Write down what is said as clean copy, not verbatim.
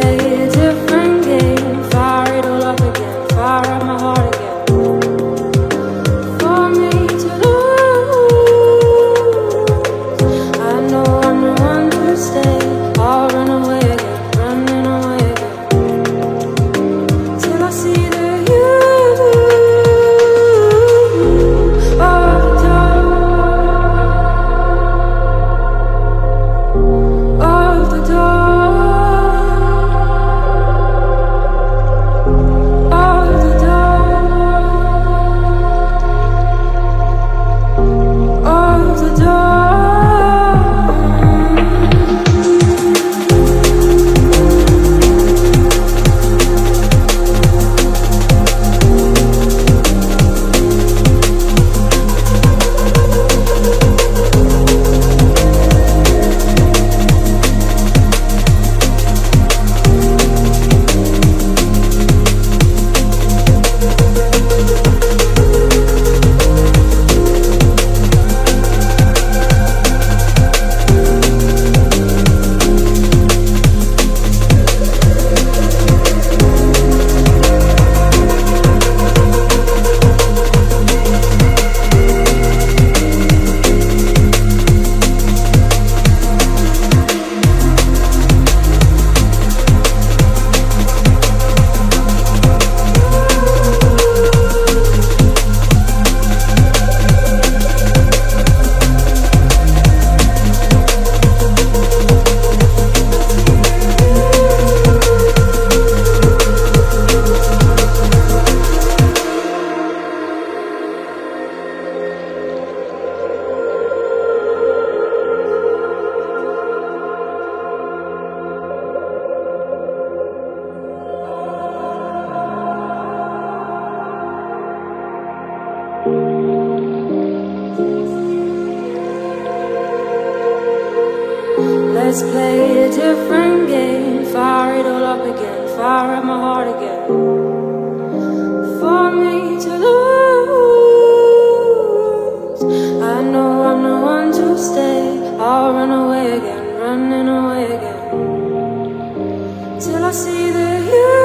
play a different game. Fire it all up again, fire up my heart again. For me to lose, I know I'm the one to stay. I'll run away again, running away again, till I see the you of the door, of the door. Let's play a different game. Fire it all up again, fire up my heart again. For me to lose, I know I'm the one to stay. I'll run away again, running away again, till I see the you.